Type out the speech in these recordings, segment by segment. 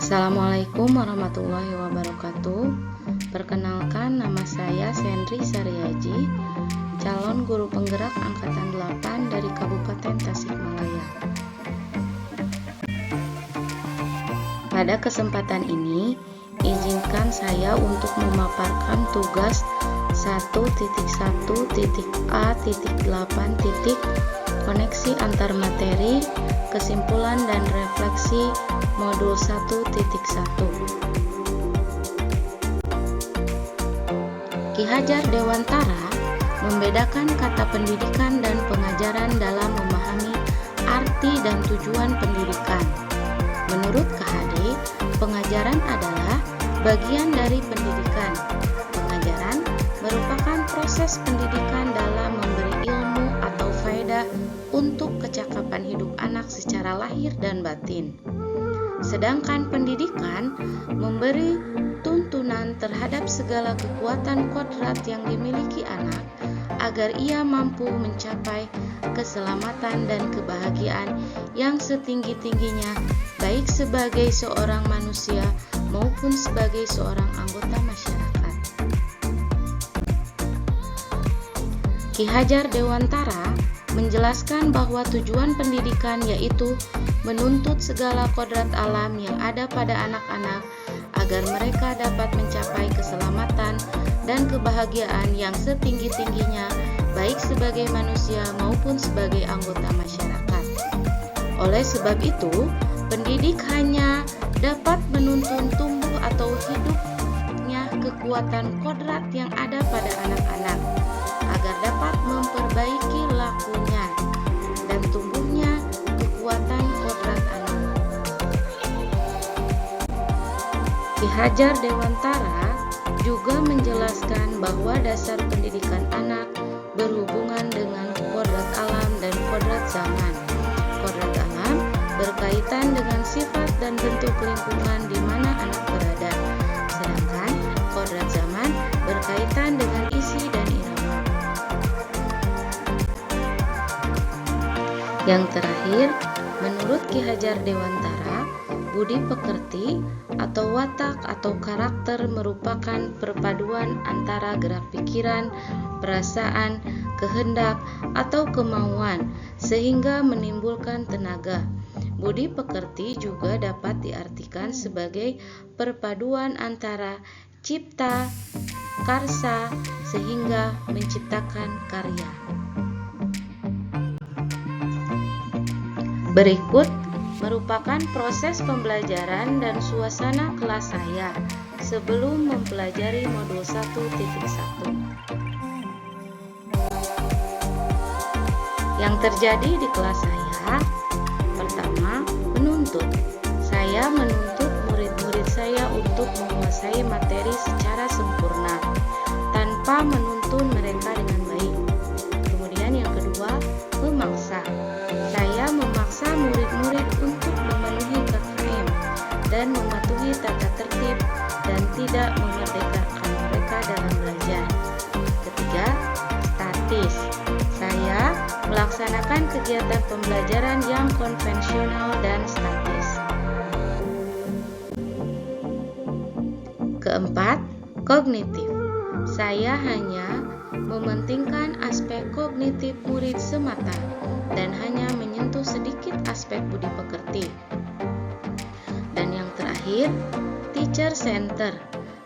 Assalamualaikum warahmatullahi wabarakatuh. Perkenalkan, nama saya Sendri Sariaji, calon guru penggerak angkatan 8 dari Kabupaten Tasikmalaya. Pada kesempatan ini, izinkan saya untuk memaparkan tugas 1.1.A.8. Koneksi antar materi, kesimpulan dan refleksi modul 1.1. Ki Hajar Dewantara membedakan kata pendidikan dan pengajaran dalam memahami arti dan tujuan pendidikan. Menurut KHD, pengajaran adalah bagian dari pendidikan. Pengajaran merupakan proses pendidikan dalam memberi ilmu atau faedah untuk kecakapan hidup anak secara lahir dan batin. Sedangkan pendidikan memberi tuntunan terhadap segala kekuatan kodrat yang dimiliki anak agar ia mampu mencapai keselamatan dan kebahagiaan yang setinggi-tingginya, baik sebagai seorang manusia maupun sebagai seorang anggota masyarakat. Ki Hajar Dewantara menjelaskan bahwa tujuan pendidikan yaitu menuntut segala kodrat alam yang ada pada anak-anak agar mereka dapat mencapai keselamatan dan kebahagiaan yang setinggi-tingginya, baik sebagai manusia maupun sebagai anggota masyarakat. Oleh sebab itu, pendidik hanya dapat menuntun tumbuh atau hidupnya kekuatan kodrat yang ada pada anak-anak agar dapat memperbaiki lakunya dan tumbuhnya kekuatan kodrat anak. Ki Hajar Dewantara juga menjelaskan bahwa dasar pendidikan anak berhubungan dengan kodrat alam dan kodrat zaman. Kodrat alam berkaitan dengan sifat dan bentuk lingkungan di mana anak berada, sedangkan kodrat zaman berkaitan dengan isi dan irama. Yang terakhir, menurut Ki Hajar Dewantara, budi pekerti atau watak atau karakter merupakan perpaduan antara gerak pikiran, perasaan, kehendak, atau kemauan sehingga menimbulkan tenaga. Budi pekerti juga dapat diartikan sebagai perpaduan antara cipta, karsa sehingga menciptakan karya. Berikut merupakan proses pembelajaran dan suasana kelas saya sebelum mempelajari modul 1.1. Yang terjadi di kelas saya, pertama, menuntut. Saya menuntut murid-murid saya untuk menguasai materi secara sempurna, tanpa menuntun mereka dengan baik. Kemudian yang kedua, memaksa. Saya memaksa murid-murid untuk memenuhi KKM dan mematuhi tata tertib dan tidak memerdekakan mereka dalam belajar. Ketiga, statis. Saya melaksanakan kegiatan pembelajaran yang konvensional dan statis. Keempat, kognitif. Saya hanya mementingkan aspek kognitif murid semata dan hanya menyentuh sedikit aspek budi pekerti. Dan yang terakhir, teacher center.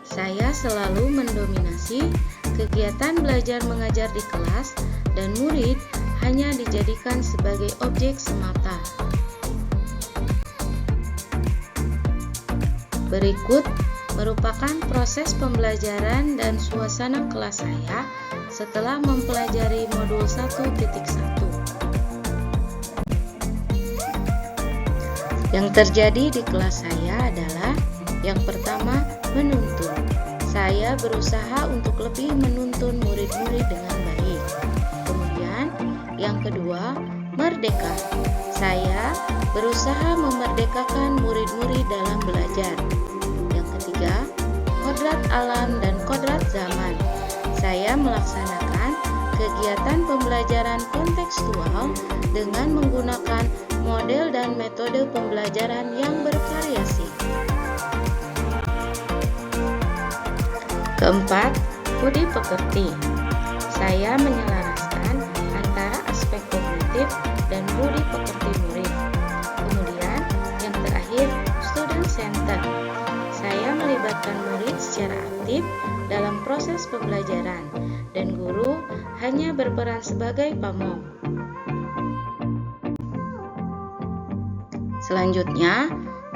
Saya selalu mendominasi kegiatan belajar mengajar di kelas dan murid hanya dijadikan sebagai objek semata. Berikut merupakan proses pembelajaran dan suasana kelas saya setelah mempelajari modul 1.1. Yang terjadi di kelas saya adalah yang pertama, menuntun. Saya berusaha untuk lebih menuntun murid-murid dengan baik. Kemudian, yang kedua, merdeka. Saya berusaha memerdekakan murid-murid dalam belajar. Yang ketiga, kodrat alam dan kodrat zaman. Saya melaksanakan kegiatan pembelajaran kontekstual dengan menggunakan model dan metode pembelajaran yang bervariasi. Keempat, budi pekerti. Saya menyelaraskan antara aspek kognitif dan budi pekerti murid. Kemudian, yang terakhir, student center. Saya melibatkan murid secara aktif dalam proses pembelajaran dan guru hanya berperan sebagai pamong. Selanjutnya,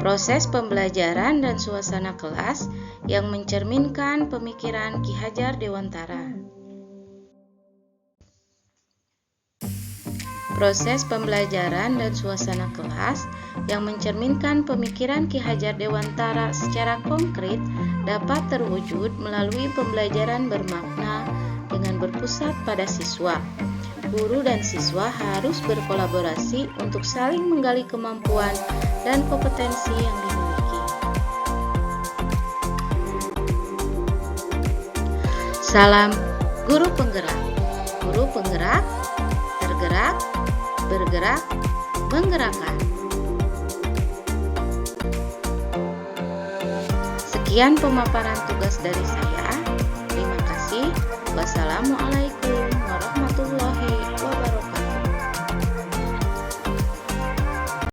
proses pembelajaran dan suasana kelas yang mencerminkan pemikiran Ki Hajar Dewantara. Proses pembelajaran dan suasana kelas yang mencerminkan pemikiran Ki Hajar Dewantara secara konkret dapat terwujud melalui pembelajaran bermakna dengan berpusat pada siswa. Guru dan siswa harus berkolaborasi untuk saling menggali kemampuan dan kompetensi yang dimiliki. Salam Guru Penggerak. Guru penggerak, tergerak, bergerak, menggerakkan. Sekian pemaparan tugas dari saya. Terima kasih. Wassalamualaikum.